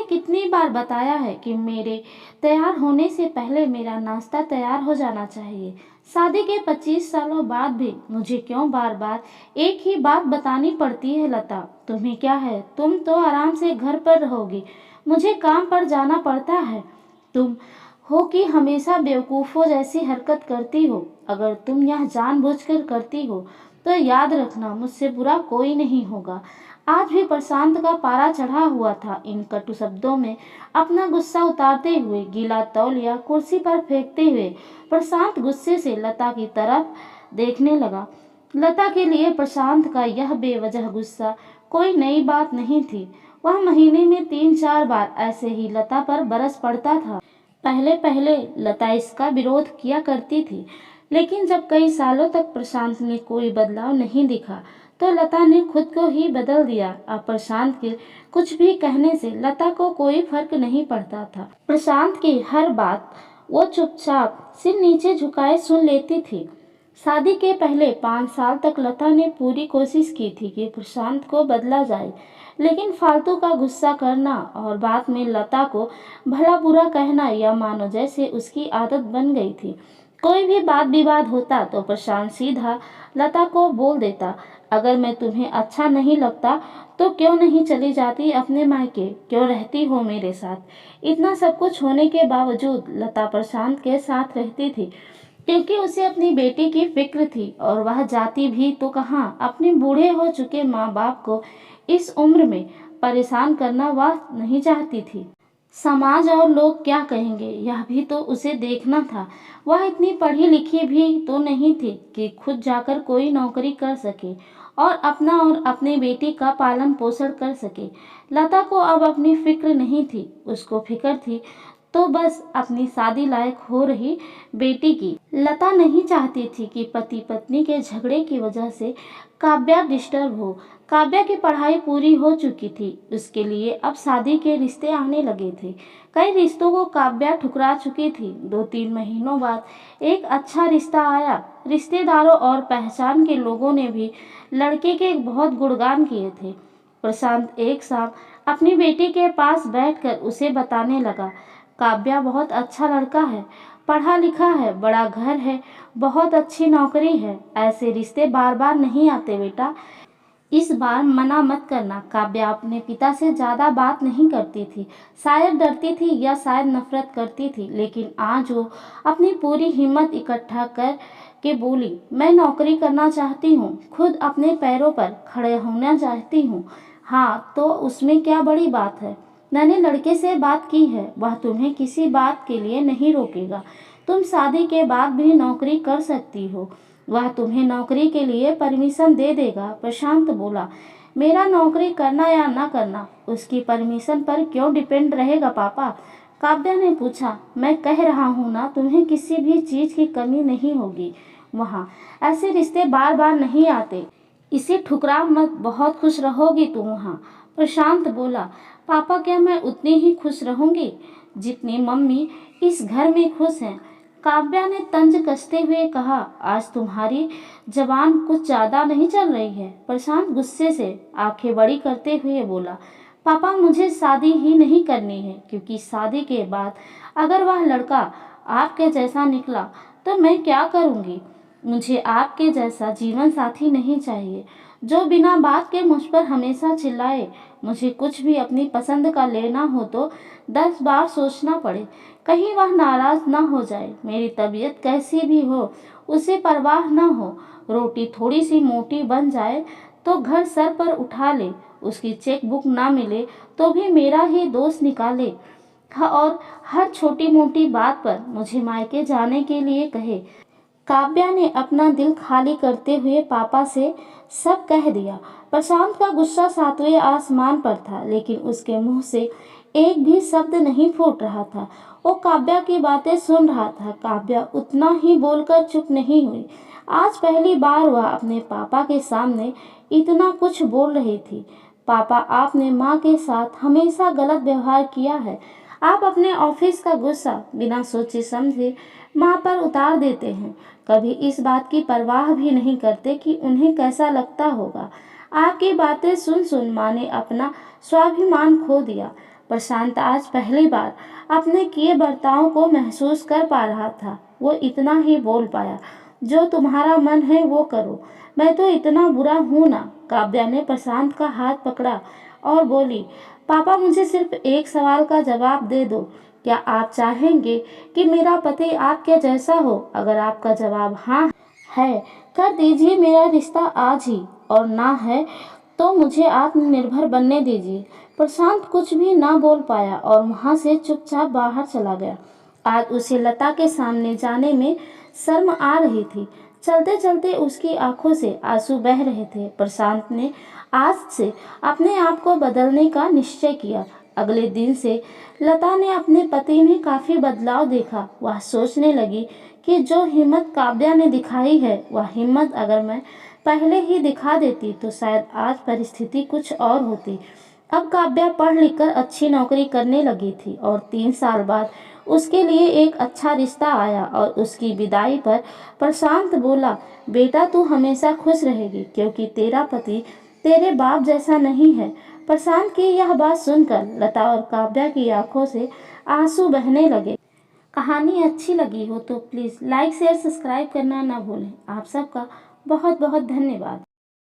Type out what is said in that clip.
कितनी बार बताया है कि मेरे तैयार होने से पहले मेरा नाश्ता तैयार हो जाना चाहिए। शादी के 25 सालों बाद भी मुझे क्यों बार बार एक ही बात बतानी पड़ती है? लता, तुम्हें क्या है? तुम तो आराम से घर पर रहोगी, मुझे काम पर जाना पड़ता है। तुम हो कि हमेशा बेवकूफ़ों जैसी हरकत करती हो। अगर तुम यह जानबूझकर करती हो तो याद रखना, मुझसे बुरा कोई नहीं होगा। आज भी प्रशांत का पारा चढ़ा हुआ था। इन कटु शब्दों में अपना गुस्सा उतारते हुए, गीला तौलिया कुर्सी पर फेंकते हुए, प्रशांत गुस्से से लता की तरफ देखने लगा। लता के लिए प्रशांत का यह बेवजह गुस्सा कोई नई बात नहीं थी। वह महीने में 3-4 बार ऐसे ही लता पर बरस पड़ता था। पहले पहले लता इसका विरोध किया करती थी, लेकिन जब कई सालों तक प्रशांत में कोई बदलाव नहीं दिखा तो लता ने खुद को ही बदल दिया। अब प्रशांत के कुछ भी कहने से लता को कोई फर्क नहीं पड़ता था। प्रशांत की हर बात वो चुपचाप सिर नीचे झुकाए सुन लेती थी। शादी के पहले 5 साल तक लता ने पूरी कोशिश की थी कि प्रशांत को बदला जाए, लेकिन फालतू का गुस्सा करना और बाद में लता को भला बुरा कहना या मानो जैसे उसकी आदत बन गई थी। कोई भी बात विवाद होता तो प्रशांत सीधा लता को बोल देता, अगर मैं तुम्हें अच्छा नहीं लगता तो क्यों नहीं चली जाती अपने मायके, क्यों रहती हो मेरे साथ। इतना सब कुछ होने के बावजूद लता प्रशांत के साथ रहती थी, क्योंकि उसे अपनी बेटी की फिक्र थी। और वह जाती भी तो कहाँ, अपने बूढ़े हो चुके माँ बाप को इस उम्र में परेशान करना वह नहीं चाहती थी। समाज और लोग क्या कहेंगे, यह भी तो उसे देखना था। वह इतनी पढ़ी लिखी भी तो नहीं थी कि खुद जाकर कोई नौकरी कर सके और अपना और अपने बेटी का पालन पोषण कर सके। लता को अब अपनी फिक्र नहीं थी, उसको फिक्र थी तो बस अपनी शादी लायक हो रही बेटी की। लता नहीं चाहती थी कि पति पत्नी के झगड़े की वजह से काव्या डिस्टर्ब हो। काव्या की पढ़ाई पूरी हो चुकी थी, उसके लिए अब शादी के रिश्ते आने लगे थे। कई रिश्तों को काव्या ठुकरा चुकी थी। 2-3 महीनों बाद एक अच्छा रिश्ता आया। रिश्तेदारों और पहचान के लोगों ने भी लड़के के बहुत गुणगान किए थे। प्रशांत एक शाम अपनी बेटी के पास बैठकर उसे बताने लगा, काव्या बहुत अच्छा लड़का है, पढ़ा लिखा है, बड़ा घर है, बहुत अच्छी नौकरी है। ऐसे रिश्ते बार बार नहीं आते बेटा, इस बार मना मत करना। काव्या अपने पिता से ज़्यादा बात नहीं करती थी, शायद डरती थी या शायद नफरत करती थी, लेकिन आज वो अपनी पूरी हिम्मत इकट्ठा कर के बोली, मैं नौकरी करना चाहती हूँ, खुद अपने पैरों पर खड़े होना चाहती हूँ। हाँ, तो उसमें क्या बड़ी बात है। मैंने लड़के से बात की है, वह तुम्हें किसी बात के लिए नहीं रोकेगा। तुम शादी के बाद भी नौकरी कर सकती हो, वह तुम्हें नौकरी के लिए परमिशन दे देगा। प्रशांत बोला, मेरा नौकरी करना या ना करना उसकी परमिशन पर क्यों डिपेंड रहेगा पापा? काव्या ने पूछा, मैं कह रहा हूँ ना, तुम्हें किसी भी चीज़ की कमी नहीं होगी वहाँ। ऐसे रिश्ते बार बार नहीं आते, इसे ठुकरा मत, बहुत खुश रहोगी तुम वहाँ। प्रशांत बोला, पापा क्या मैं उतनी ही खुश रहूंगी जितनी मम्मी इस घर में खुश हैं? काव्या ने तंज कसते हुए कहा, आज तुम्हारी जबान कुछ ज्यादा नहीं चल रही है? प्रशांत गुस्से से आंखें बड़ी करते हुए बोला, पापा मुझे शादी ही नहीं करनी है, क्योंकि शादी के बाद अगर वह लड़का आपके जैसा निकला तो मैं क्या करूंगी? मुझे आपके जैसा जीवन साथी नहीं चाहिए जो बिना बात के मुझ पर हमेशा चिल्लाए। मुझे कुछ भी अपनी पसंद का लेना हो तो 10 बार सोचना पड़े, कहीं वह नाराज ना हो जाए। मेरी तबीयत कैसी भी हो उसे परवाह ना हो, रोटी थोड़ी सी मोटी बन जाए तो घर सर पर उठा ले, उसकी चेक बुक ना मिले तो भी मेरा ही दोष निकाले, और हर छोटी मोटी बात पर मुझे मायके जाने के लिए कहे। काव्या ने अपना दिल खाली करते हुए पापा से सब कह दिया। प्रशांत का गुस्सा 7वें आसमान पर था, लेकिन उसके मुंह से एक भी शब्द नहीं फूट रहा था। वो काव्या की बातें सुन रहा था। काव्या उतना ही बोलकर चुप नहीं हुई। आज पहली बार वह अपने पापा के सामने इतना कुछ बोल रही थी। पापा, आपने माँ के साथ हमेशा गलत व्यवहार किया है। आप अपने ऑफिस का गुस्सा बिना सोचे समझे माँ पर उतार देते हैं, कभी इस बात की परवाह भी नहीं करते कि उन्हें कैसा लगता होगा। आपकी बातें सुन सुन माँ ने अपना स्वाभिमान खो दिया। प्रशांत आज पहली बार अपने किए बर्ताव को महसूस कर पा रहा था। वो इतना ही बोल पाया, जो तुम्हारा मन है वो करो, मैं तो इतना बुरा हूं ना। काव्या ने प्रशांत का हाथ पकड़ा और बोली, पापा मुझे सिर्फ एक सवाल का जवाब दे दो, क्या आप चाहेंगे कि मेरा पति आपके जैसा हो? अगर आपका जवाब हाँ है, कर दीजिए मेरा रिश्ता आज ही, और ना है तो मुझे आत्मनिर्भर बनने दीजिए। प्रशांत कुछ भी ना बोल पाया और वहां से चुपचाप बाहर चला गया। आज उसे लता के सामने जाने में शर्म आ रही थी। चलते चलते उसकी आंखों से आंसू बह रहे थे। प्रशांत ने आज से अपने आप को बदलने का निश्चय किया। अगले दिन से लता ने अपने पति में काफी बदलाव देखा। वह सोचने लगी कि जो हिम्मत काव्या ने दिखाई है, वह हिम्मत अगर मैं पहले ही दिखा देती तो शायद आज परिस्थिति कुछ और होती। अब काव्या पढ़ लिख कर अच्छी नौकरी करने लगी थी और 3 साल बाद उसके लिए एक अच्छा रिश्ता आया। और उसकी विदाई पर प्रशांत बोला, बेटा तू हमेशा खुश रहेगी, क्योंकि तेरा पति तेरे बाप जैसा नहीं है। प्रशांत की यह बात सुनकर लता और काव्या की आंखों से आंसू बहने लगे। कहानी अच्छी लगी हो तो प्लीज़ लाइक शेयर सब्सक्राइब करना ना भूलें। आप सबका बहुत बहुत धन्यवाद।